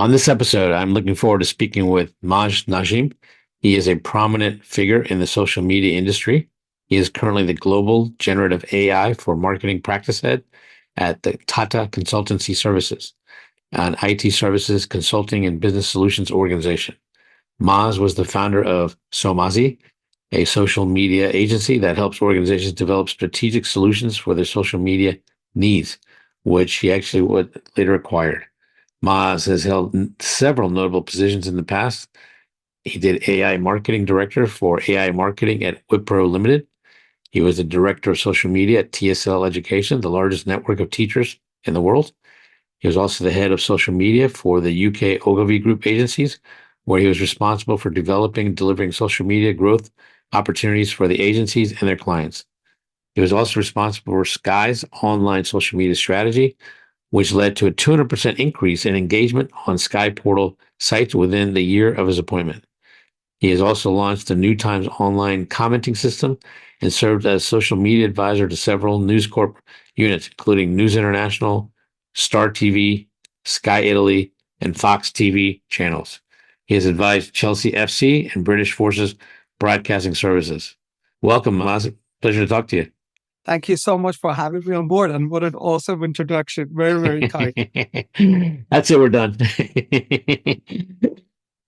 On this episode, I'm looking forward to speaking with Maz Nadjm. He is a prominent figure in the social media industry. He is currently the global generative AI for marketing practice head at the Tata Consultancy Services, an IT services consulting and business solutions organization. Maz was the founder of Somazi, a social media agency that helps organizations develop strategic solutions for their social media needs, which he actually would later acquired. Maz has held several notable positions in the past. He did AI marketing director for AI marketing at Wipro Limited. He was the director of social media at TSL Education, the largest network of teachers in the world. He was also the head of social media for the UK Ogilvy Group agencies, where he was responsible for developing and delivering social media growth opportunities for the agencies and their clients. He was also responsible for Sky's online social media strategy, which led to a 200% increase in engagement on Sky Portal sites within the year of his appointment. He has also launched the New Times online commenting system and served as social media advisor to several News Corp units, including News International, Star TV, Sky Italy, and Fox TV channels. He has advised Chelsea FC and British Forces Broadcasting Services. Welcome, Maz. Pleasure to talk to you. Thank you so much for having me on board. And what an awesome introduction. Very, very kind. That's it. We're done.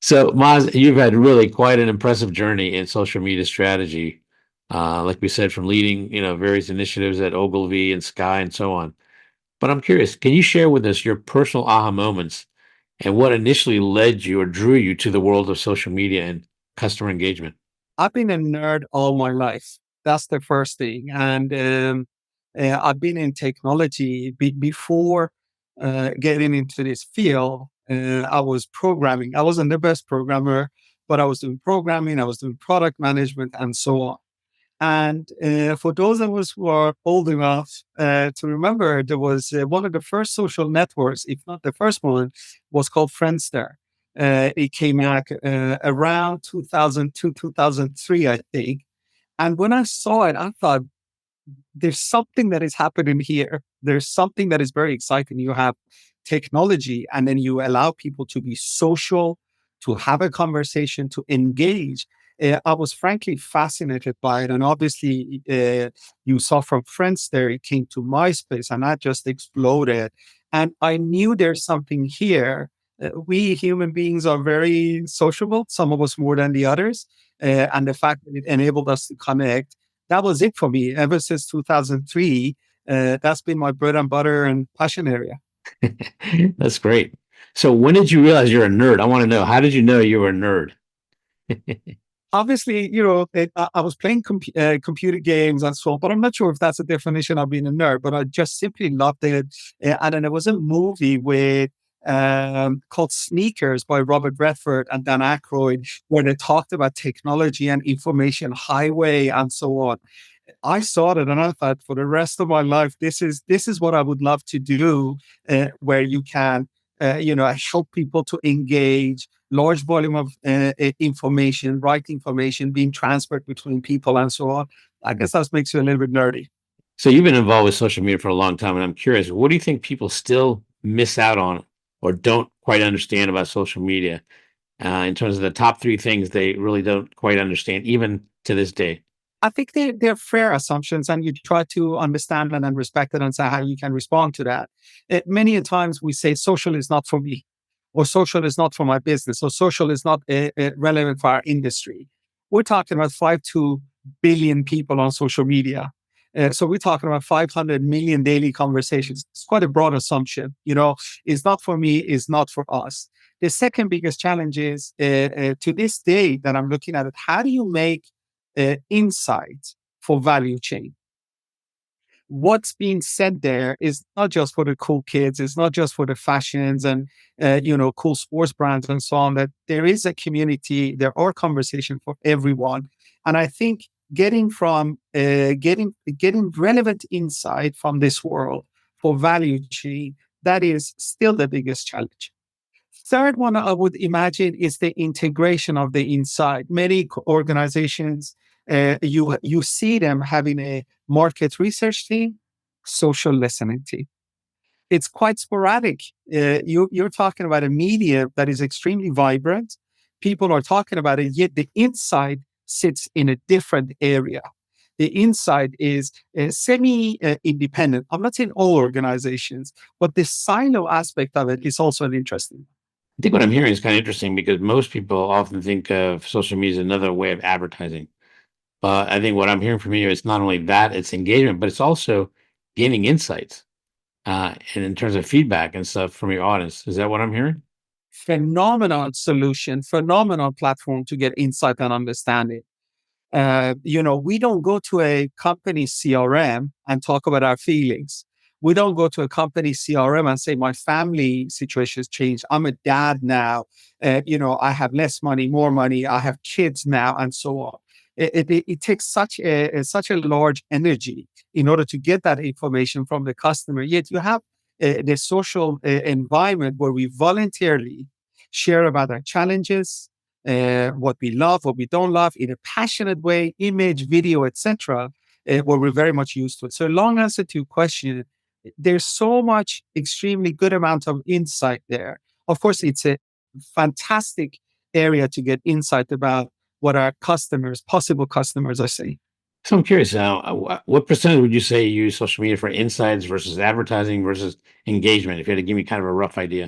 So, Maz, you've had really quite an impressive journey in social media strategy. Like we said, from leading, various initiatives at Ogilvy and Sky and so on. But I'm curious, can you share with us your personal aha moments and what initially led you or drew you to the world of social media and customer engagement? I've been a nerd all my life. That's the first thing. And I've been in technology before getting into this field. I was programming. I wasn't the best programmer, but I was doing programming, I was doing product management, and so on. And for those of us who are old enough to remember, there was one of the first social networks, if not the first one, was called Friendster. It came out around 2002, 2003, I think. And when I saw it, I thought, there's something that is happening here. There's something that is very exciting. You have technology, and then you allow people to be social, to have a conversation, to engage. I was frankly fascinated by it. And obviously, you saw from Friends there, it came to MySpace, and that just exploded. And I knew there's something here. We human beings are very sociable, some of us more than the others. And the fact that it enabled us to connect, that was it for me ever since 2003. That's been my bread and butter and passion area. That's great. So, when did you realize you're a nerd? I want to know, how did you know you were a nerd? Obviously, I was playing computer games and so on, but I'm not sure if that's a definition of being a nerd, but I just simply loved it. And then there was a movie called Sneakers by Robert Redford and Dan Aykroyd, where they talked about technology and information highway and so on. I saw it and I thought, for the rest of my life, this is what I would love to do, where you can, help people to engage large volume of information, right information being transferred between people and so on. I guess that makes you a little bit nerdy. So, you've been involved with social media for a long time, and I'm curious, what do you think people still miss out on or don't quite understand about social media in terms of the top three things they really don't quite understand, even to this day? I think they're fair assumptions, and you try to understand and then respect it and say how you can respond to that. Many a times we say social is not for me, or social is not for my business, or social is not relevant for our industry. We're talking about 5 to billion people on social media. So we're talking about 500 million daily conversations. It's quite a broad assumption. It's not for me, it's not for us. The second biggest challenge is to this day that I'm looking at it, how do you make insight for value chain? What's being said there is not just for the cool kids, it's not just for the fashions and cool sports brands and so on. That there is a community, there are conversations for everyone, and I think getting relevant insight from this world for value chain, that is still the biggest challenge. Third one I would imagine is the integration of the insight. Many organizations, you see them having a market research team, social listening team. it's quite sporadic. You're talking about a media that is extremely vibrant. People are talking about it, yet the insight sits in a different area. The insight is semi independent. I'm not saying all organizations, but the silo aspect of it is also an interesting. I think what I'm hearing is kind of interesting because most people often think of social media as another way of advertising. But I think what I'm hearing from you is not only that it's engagement, but it's also gaining insights and in terms of feedback and stuff from your audience. Is that what I'm hearing? Phenomenal solution, phenomenal platform to get insight and understanding. We don't go to a company CRM and talk about our feelings. We don't go to a company CRM and say, my family situation has changed. I'm a dad now. I have less money, more money. I have kids now, and so on. It takes such a large energy in order to get that information from the customer. Yet you have the social environment where we voluntarily share about our challenges, what we love, what we don't love in a passionate way, image, video, etc., where we're very much used to it. So, long answer to your question, there's so much extremely good amount of insight there. Of course, it's a fantastic area to get insight about what our customers, possible customers, are saying. So I'm curious now, what percentage would you say you use social media for insights versus advertising versus engagement? If you had to give me kind of a rough idea,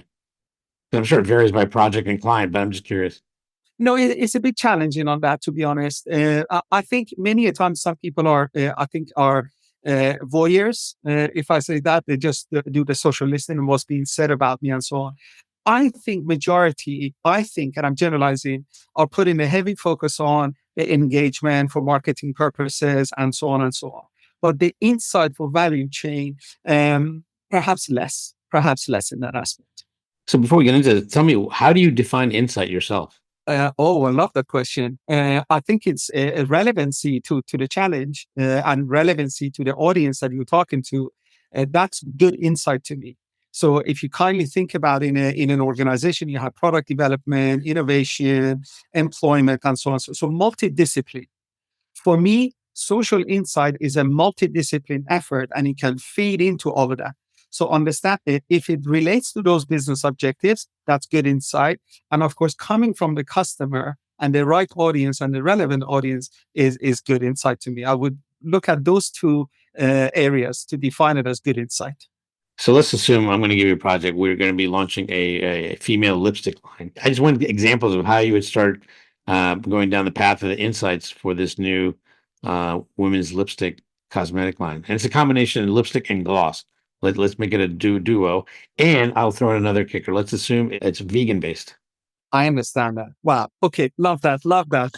'cause I'm sure it varies by project and client, but I'm just curious. No, it's a bit challenging on that, to be honest. I think many a times some people are voyeurs. If I say that, they just do the social listening and what's being said about me and so on. And I'm generalizing, are putting a heavy focus on the engagement for marketing purposes and so on and so on. But the insight for value chain, perhaps less in that aspect. So before we get into it, tell me, how do you define insight yourself? I love that question. I think it's a relevancy to the challenge and relevancy to the audience that you're talking to. That's good insight to me. So if you kindly think about in an organization, you have product development, innovation, employment, and so on. So multidiscipline. For me, social insight is a multidiscipline effort and it can feed into all of that. So understand it. If it relates to those business objectives, that's good insight. And of course, coming from the customer and the right audience and the relevant audience is good insight to me. I would look at those two areas to define it as good insight. So let's assume I'm going to give you a project. We're going to be launching a female lipstick line. I just want examples of how you would start going down the path of the insights for this new women's lipstick cosmetic line. And it's a combination of lipstick and gloss. Let's make it a duo. And I'll throw in another kicker. Let's assume it's vegan based. I understand that. Wow. Okay. Love that. Love that.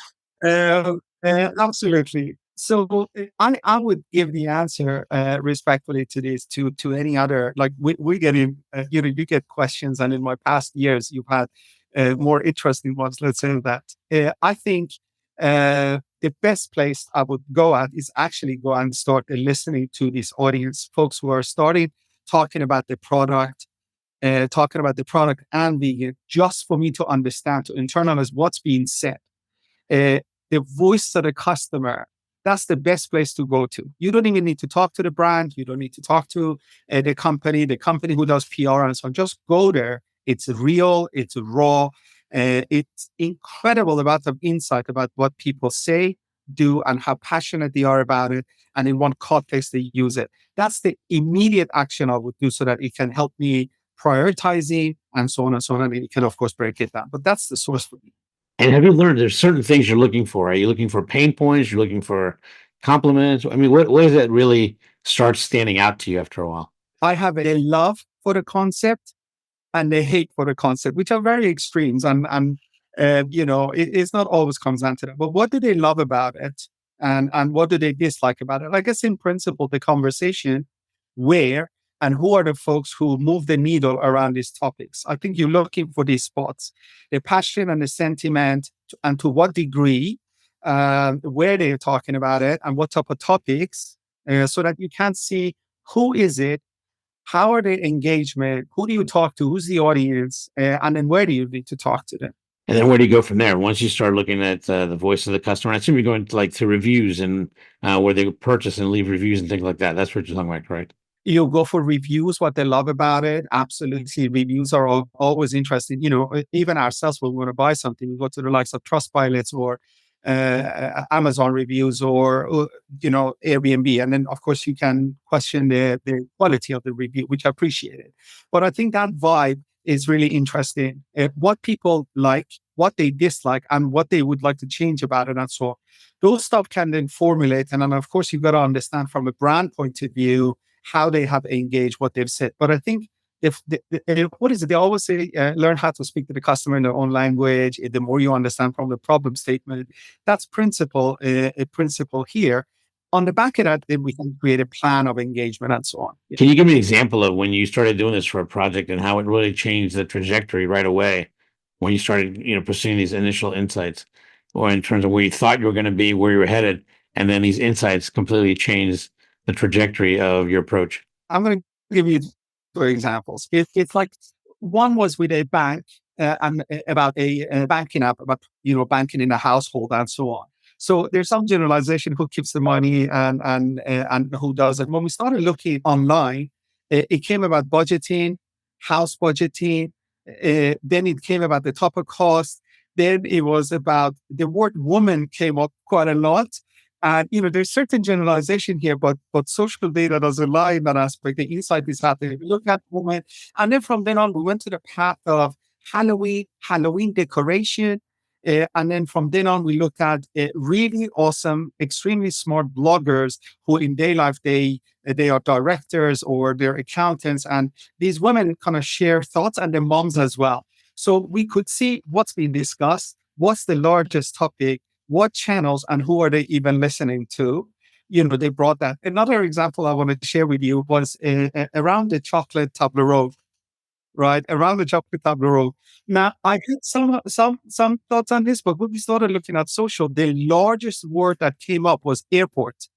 Absolutely. So I would give the answer respectfully to this to any other like we get in you get questions and in my past years you've had more interesting ones. Let's say that I think the best place I would go at is actually go and start listening to this audience, folks who are starting talking about the product, talking about the product and vegan, just for me to understand, to internalize what's being said. Uh, the voice of the customer, that's the best place to go to. You don't even need to talk to the brand. You don't need to talk to the company who does PR and so on. Just go there. It's real. It's raw. It's incredible amount of insight about what people say, do, and how passionate they are about it, and in what context they use it. That's the immediate action I would do so that it can help me prioritizing and so on and so on. And it can, of course, break it down. But that's the source for me. And have you learned there's certain things you're looking for? Are you looking for pain points? You're looking for compliments? I mean, what does that really start standing out to you after a while? I have a love for the concept and a hate for the concept, which are very extremes. It's not always comes down to that. But what do they love about it? And what do they dislike about it? I guess in principle, the conversation where and who are the folks who move the needle around these topics. I think you're looking for these spots, the passion and the sentiment, and to what degree, where they're talking about it, and what type of topics, so that you can see who is it, how are they engagement, who do you talk to, who's the audience, and then where do you need to talk to them. And then where do you go from there? Once you start looking at the voice of the customer, I assume you're going to like to reviews and where they purchase and leave reviews and things like that. That's what you're talking about, correct? You go for reviews, what they love about it. Absolutely. Reviews are always interesting. Even ourselves, when we want to buy something, we go to the likes of Trustpilots or Amazon reviews or Airbnb. And then, of course, you can question the quality of the review, which I appreciate it. But I think that vibe is really interesting. What people like, what they dislike, and what they would like to change about it, and so on. Those stuff can then formulate. And then, of course, you've got to understand from a brand point of view how they have engaged, what they've said. But I think what is it? They always say, learn how to speak to the customer in their own language. The more you understand from the problem statement, that's a principle here. On the back of that, then we can create a plan of engagement and so on. Yeah. Can you give me an example of when you started doing this for a project and how it really changed the trajectory right away when you started, pursuing these initial insights, or in terms of where you thought you were going to be, where you were headed, and then these insights completely changed the trajectory of your approach? I'm going to give you two examples. It's like one was with a bank and about a banking app about banking in a household and so on. So there's some generalization who keeps the money and who doesn't. When we started looking online, it came about budgeting, house budgeting. Then it came about the top of cost. Then it was about the word woman came up quite a lot. And there's certain generalization here, but social data doesn't lie in that aspect. The insight is happening. We look at women, and then from then on, we went to the path of Halloween decoration, and then from then on, we looked at really awesome, extremely smart bloggers who, in their life, they are directors or they're accountants, and these women kind of share thoughts, and their moms as well. So we could see what's being discussed, what's the largest topic, what channels, and who are they even listening to. They brought that. Another example I wanted to share with you was around the chocolate tableau, right? Around the chocolate tableau. Now, I had some thoughts on this, but when we started looking at social, the largest word that came up was airport.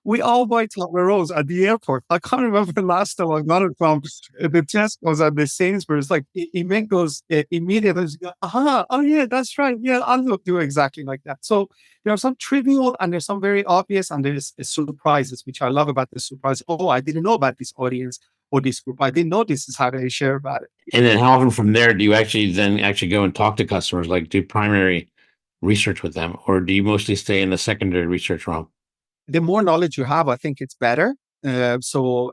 We all buy Toblerones at the airport. I can't remember the last time I got it from the Tesco's and the Sainsbury's. Like, it makes those immediately, oh yeah, that's right. Yeah, I'll do exactly like that. So there are some trivial and there's some very obvious and there's surprises, which I love about the surprise. Oh, I didn't know about this audience or this group. I didn't know this is how they share about it. And then how often from there do you actually go and talk to customers, like do primary research with them, or do you mostly stay in the secondary research realm? The more knowledge you have, I think it's better. So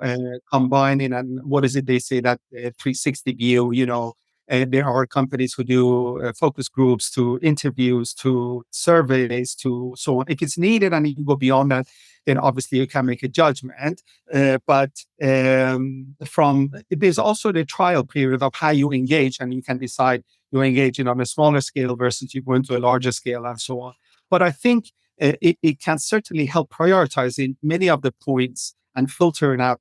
combining and what is it they say that 360 view, there are companies who do focus groups to interviews to surveys to so on. If it's needed and you can go beyond that, then obviously you can make a judgment. But from there's also the trial period of how you engage, and you can decide you're engaging on a smaller scale versus you go into a larger scale and so on. But I think it can certainly help prioritizing many of the points and filtering out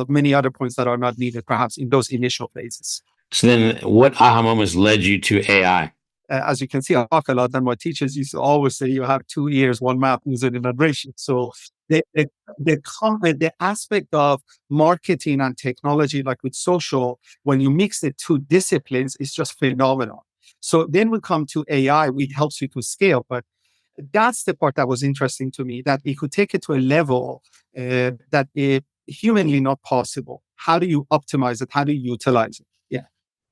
many other points that are not needed, perhaps in those initial phases. So then what aha moments led you to AI? As you can see, I talk a lot, and my teachers used to always say you have 2 ears, one mouth, use it in adoration. So the aspect of marketing and technology, like with social, when you mix the two disciplines, is just phenomenal. So then we come to AI, which helps you to scale. But that's the part that was interesting to me, that it could take it to a level that is humanly not possible. How do you optimize it? How do you utilize it? Yeah.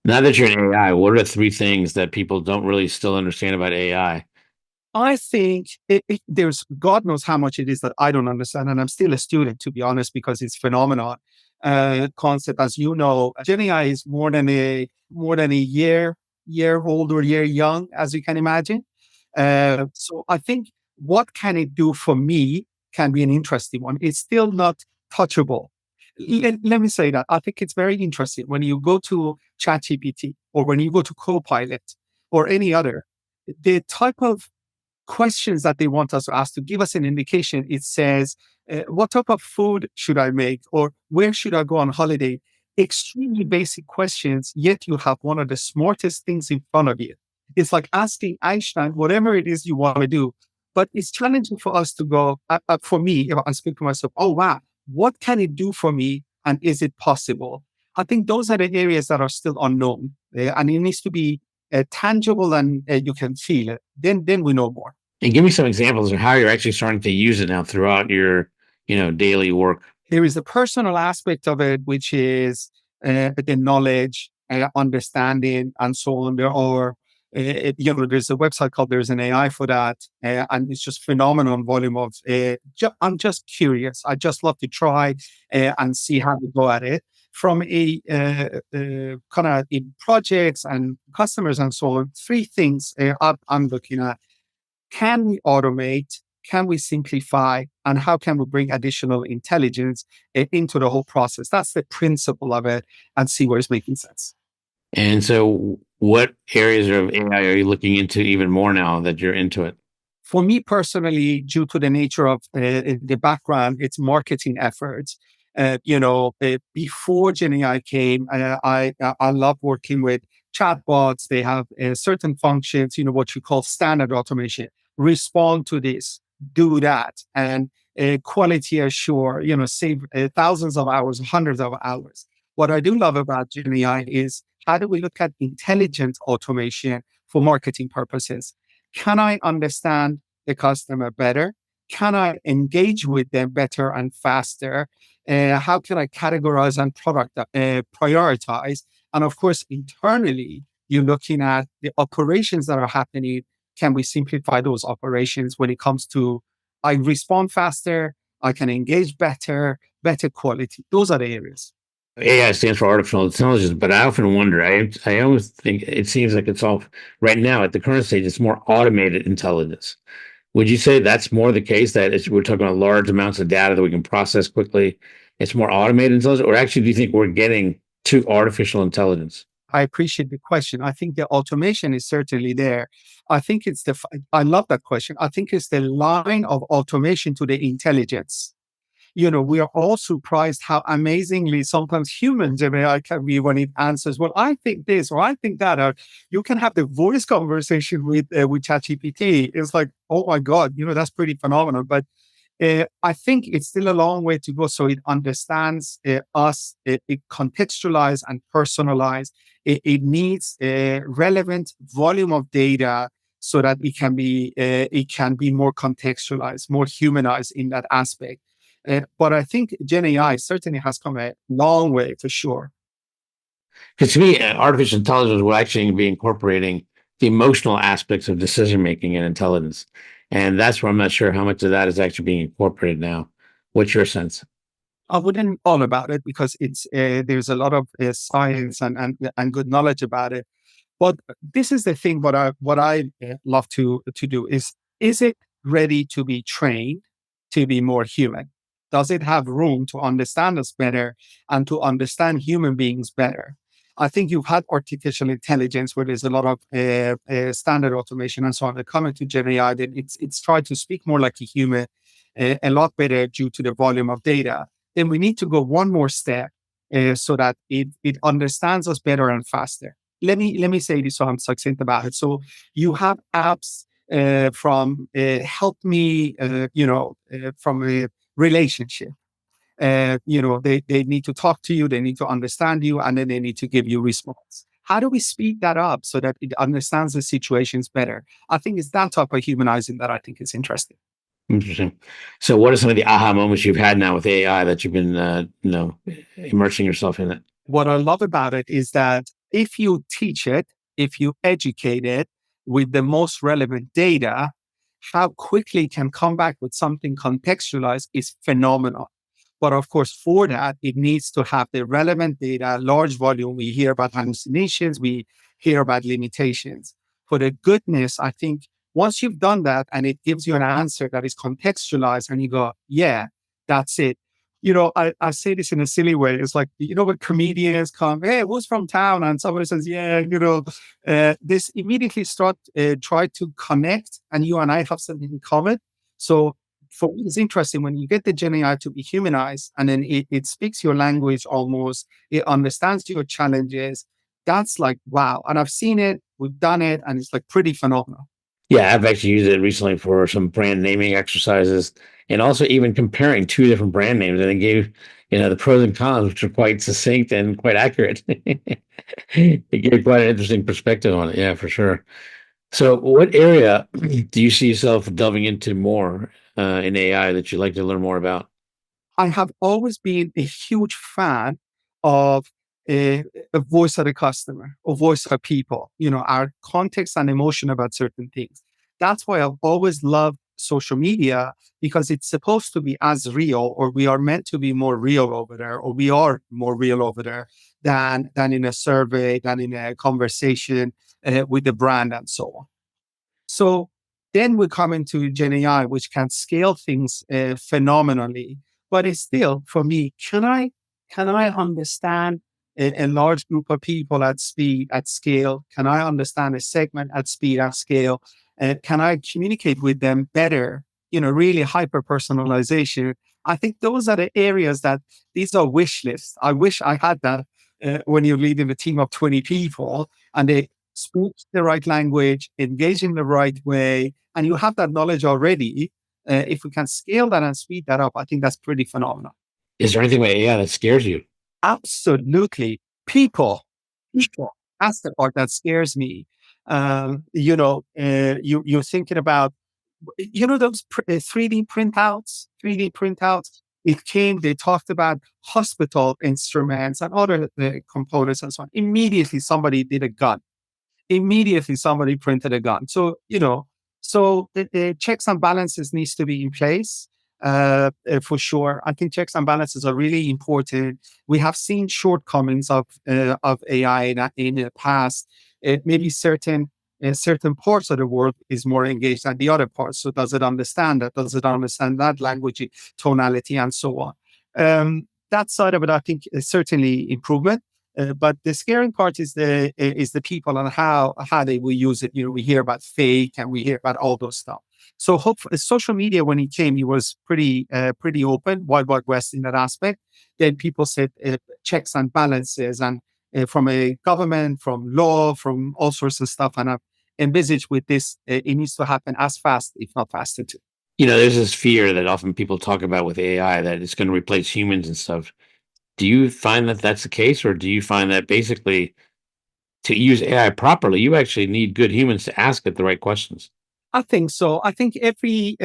Now that you're in AI, what are the three things that people don't really still understand about AI? I think there's God knows how much it is that I don't understand, and I'm still a student, to be honest, because it's phenomenal concept. As you know, Gen AI is more than a year old or year young, as you can imagine. So I think what can it do for me can be an interesting one. It's still not touchable. Let me say that I think it's very interesting when you go to ChatGPT or when you go to Copilot or any other, the type of questions that they want us to ask to give us an indication. It says, what type of food should I make? Or where should I go on holiday? Extremely basic questions, yet you have one of the smartest things in front of you. It's like asking Einstein, whatever it is you want to do. But it's challenging for us to go, for me, if I speak to myself, oh, wow, what can it do for me? And is it possible? I think those are the areas that are still unknown. And it needs to be tangible and you can feel it. Then we know more. And give me some examples of how you're actually starting to use it now throughout your, daily work. There is the personal aspect of it, which is the knowledge, understanding, and so on. There are, there's a website called There's an AI for that, and it's just phenomenal volume of. I'm just curious. I just love to try and see how we go at it from a kind of in projects and customers and so on. Three things I'm looking at: can we automate? Can we simplify? And how can we bring additional intelligence into the whole process? That's the principle of it, and see where it's making sense. And so, what areas of AI are you looking into even more now that you're into it? For me personally, due to the nature of the background, it's marketing efforts. Before GenAI came, I love working with chatbots. They have certain functions, what you call standard automation. Respond to this, do that, and quality assure. Save thousands of hours, hundreds of hours. What I do love about GenAI is how do we look at intelligent automation for marketing purposes? Can I understand the customer better? Can I engage with them better and faster? How can I categorize and prioritize? And of course, internally, you're looking at the operations that are happening. Can we simplify those operations when it comes to I respond faster, I can engage better, better quality? Those are the areas. AI stands for artificial intelligence, but I often wonder. I always think it seems like it's all right now at the current stage. It's more automated intelligence. Would you say that's more the case that we're talking about large amounts of data that we can process quickly? It's more automated intelligence, or actually, do you think we're getting to artificial intelligence? I appreciate the question. I think the automation is certainly there. I think I love that question. I think it's the line of automation to the intelligence. We are all surprised how amazingly sometimes humans in AI can be when it answers, well, I think this or I think that. Or you can have the voice conversation with ChatGPT. It's like, oh my God, that's pretty phenomenal. But I think it's still a long way to go. So it understands us, it contextualize and personalize. It needs a relevant volume of data so that it can be more contextualized, more humanized in that aspect. But I think Gen AI certainly has come a long way for sure. Because to me, artificial intelligence will actually be incorporating the emotional aspects of decision making and intelligence, and that's where I'm not sure how much of that is actually being incorporated now. What's your sense? I wouldn't all about it because there's a lot of science and good knowledge about it. But this is the thing. What I love to do is it ready to be trained to be more human? Does it have room to understand us better and to understand human beings better? I think you've had artificial intelligence where there's a lot of standard automation and so on. They come into Gen AI, then it's tried to speak more like a human, a lot better due to the volume of data. Then we need to go one more step so that it understands us better and faster. Let me say this so I'm succinct about it. So you have apps from help me, from a relationship. They need to talk to you, they need to understand you, and then they need to give you response. How do we speed that up so that it understands the situations better? I think it's that type of humanizing that I think is interesting. Interesting. So, what are some of the aha moments you've had now with AI that you've been, immersing yourself in it? What I love about it is that if you teach it, if you educate it with the most relevant data, how quickly it can come back with something contextualized is phenomenal. But of course, for that, it needs to have the relevant data, large volume. We hear about hallucinations, we hear about limitations. For the goodness, I think once you've done that and it gives you an answer that is contextualized and you go, yeah, that's it. I say this in a silly way. It's like, when comedians come, hey, who's from town? And somebody says, yeah, this immediately try to connect and you and I have something in common. So for me, it's interesting when you get the Gen AI to be humanized and then it speaks your language almost, it understands your challenges. That's like, wow. And I've seen it, we've done it, and it's like pretty phenomenal. Yeah, I've actually used it recently for some brand naming exercises and also even comparing two different brand names. And it gave, the pros and cons, which are quite succinct and quite accurate. It gave quite an interesting perspective on it. Yeah, for sure. So, what area do you see yourself delving into more in AI that you'd like to learn more about? I have always been a huge fan of a voice of the customer or voice of people, our context and emotion about certain things. That's why I've always loved social media because it's supposed to be as real, or we are meant to be more real over there, or we are more real over there than in a survey, than in a conversation with the brand and so on. So then we come into Gen AI, which can scale things phenomenally. But it's still, for me, can I understand a large group of people at speed, at scale? Can I understand a segment at speed, at scale? Can I communicate with them better? Really hyper personalization. I think those are the areas that these are wish lists. I wish I had that when you're leading a team of 20 people and they speak the right language, engage in the right way, and you have that knowledge already. If we can scale that and speed that up, I think that's pretty phenomenal. Is there anything about AI that scares you? Absolutely. People. That's the part that scares me. You're thinking about, those 3D printouts. It came, they talked about hospital instruments and other components and so on. Immediately, somebody did a gun. Immediately somebody printed a gun. So, the checks and balances needs to be in place for sure. I think checks and balances are really important. We have seen shortcomings of AI in the past. Maybe certain parts of the world is more engaged than the other parts. So does it understand that? Does it understand that language, tonality, and so on? That side of it, I think, is certainly improvement. But the scaring part is the people and how they will use it. We hear about fake and we hear about all those stuff. So hopefully, social media when it came, it was pretty open, wild west in that aspect. Then people said checks and balances, and from a government, from law, from all sorts of stuff. And I envisage with this, it needs to happen as fast, if not faster, too. There's this fear that often people talk about with AI that it's going to replace humans and stuff. Do you find that that's the case, or do you find that basically to use AI properly, you actually need good humans to ask it the right questions? I think so. I think every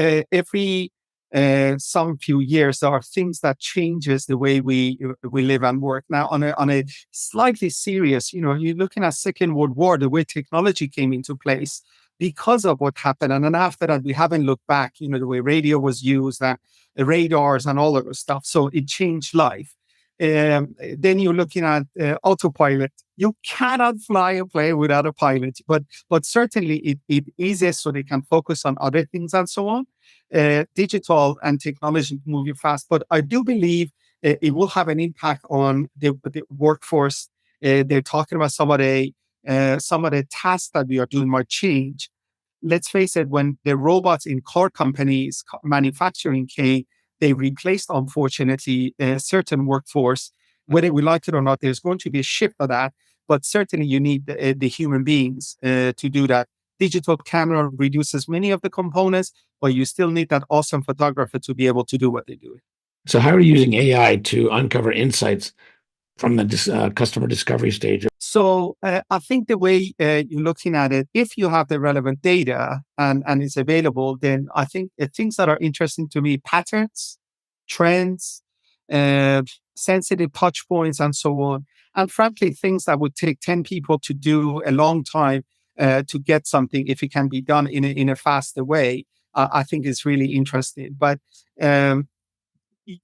some few years there are things that changes the way we live and work. Now, on a slightly serious, you're looking at Second World War, the way technology came into place because of what happened, and then after that we haven't looked back. The way radio was used and the radars and all of the stuff. So it changed life. Then you're looking at autopilot. You cannot fly a plane without a pilot, but certainly it eases so they can focus on other things and so on. Digital and technology moving fast, but I do believe it will have an impact on the workforce. They're talking about some of the tasks that we are doing might change. Let's face it, when the robots in car companies, manufacturing came, they replaced, unfortunately, a certain workforce. Whether we like it or not, there's going to be a shift of that. But certainly, you need the human beings to do that. Digital camera reduces many of the components, but you still need that awesome photographer to be able to do what they do. So, how are you using AI to uncover insights from the customer discovery stage? So I think the way you're looking at it, if you have the relevant data and it's available, then I think things that are interesting to me, patterns, trends, uh, sensitive touch points, and so on. And frankly, things that would take 10 people to do a long time to get something, if it can be done in a faster way, I think is really interesting. But um,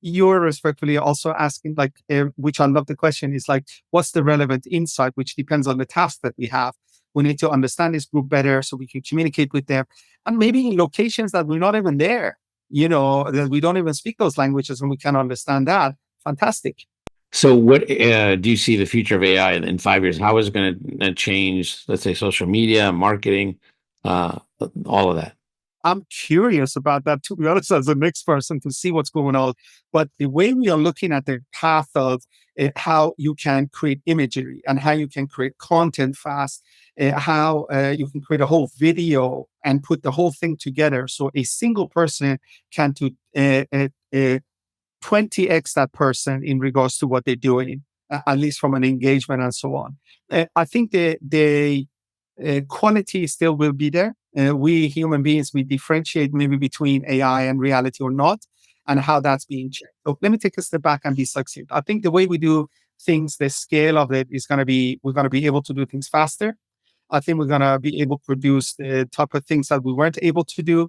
you're respectfully also asking, like, which I love the question, is like, what's the relevant insight, which depends on the task that we have. We need to understand this group better so we can communicate with them. And maybe in locations that we're not even there, that we don't even speak those languages and we can understand that. Fantastic. So, what do you see the future of AI in 5 years? How is it going to change, let's say, social media, marketing, uh, all of that? I'm curious about that, to be honest, as the next person to see what's going on. But the way we are looking at the path of how you can create imagery and how you can create content fast, how you can create a whole video and put the whole thing together. So a single person can do 20x that person in regards to what they're doing, at least from an engagement and so on. I think the quality still will be there. We human beings, we differentiate maybe between AI and reality or not. and how that's being checked. So let me take a step back and be succinct. I think the way we do things, the scale of it is going to be, we're going to be able to do things faster. I think we're going to be able to produce the type of things that we weren't able to do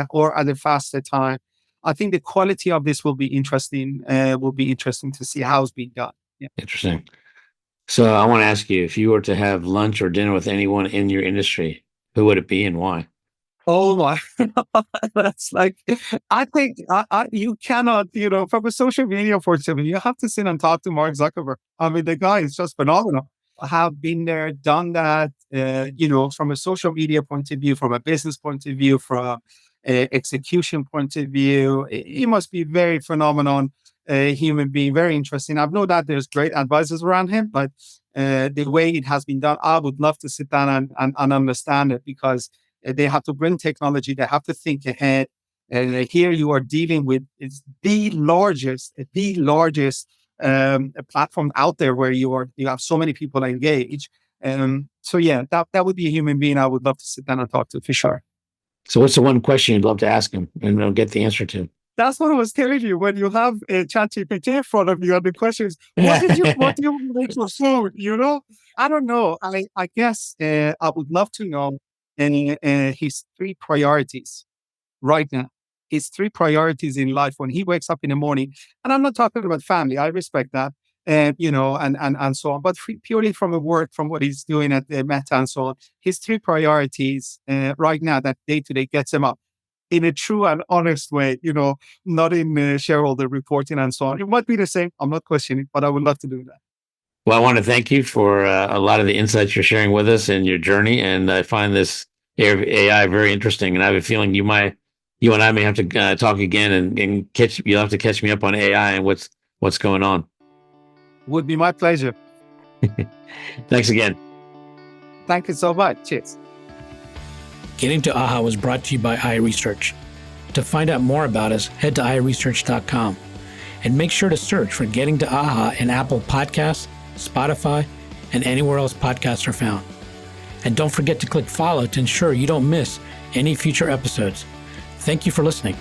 or at a faster time. I think the quality of this will be interesting. Will be interesting to see how it's being done. Yeah. Interesting. So I want to ask you, if you were to have lunch or dinner with anyone in your industry, who would it be and why? Oh my, that's like, I think you cannot, from a social media point of view, you have to sit and talk to Mark Zuckerberg. I mean, the guy is just phenomenal. I have been there, done that, from a social media point of view, from a business point of view, from execution point of view. He must be very phenomenal human being, very interesting. I've no doubt there's great advisors around him, but the way it has been done, I would love to sit down and understand it, because they have to bring technology. They have to think ahead. And here you are dealing with it's the largest platform out there where you have so many people engaged. So yeah, that would be a human being I would love to sit down and talk to for sure. So what's the one question you'd love to ask him and get the answer to? That's what I was telling you. When you have a ChatGPT in front of you, and the question is, what do you make your food? I don't know. I guess I would love to know his three priorities right now. His three priorities in life when he wakes up in the morning. And I'm not talking about family. I respect that. And so on. But purely from a work, from what he's doing at the Meta and so on, his three priorities right now that day to day gets him up in a true and honest way, not in shareholder reporting and so on. It might be the same. I'm not questioning, but I would love to do that. Well, I want to thank you for a lot of the insights you're sharing with us and your journey. And I find this AI very interesting. And I have a feeling you and I may have to talk again and you'll have to catch me up on AI and what's going on. Would be my pleasure. Thanks again. Thank you so much. Cheers. Getting to AHA was brought to you by iResearch. To find out more about us, head to iResearch.com and make sure to search for Getting to AHA in Apple Podcasts, Spotify, and anywhere else podcasts are found. And don't forget to click follow to ensure you don't miss any future episodes. Thank you for listening.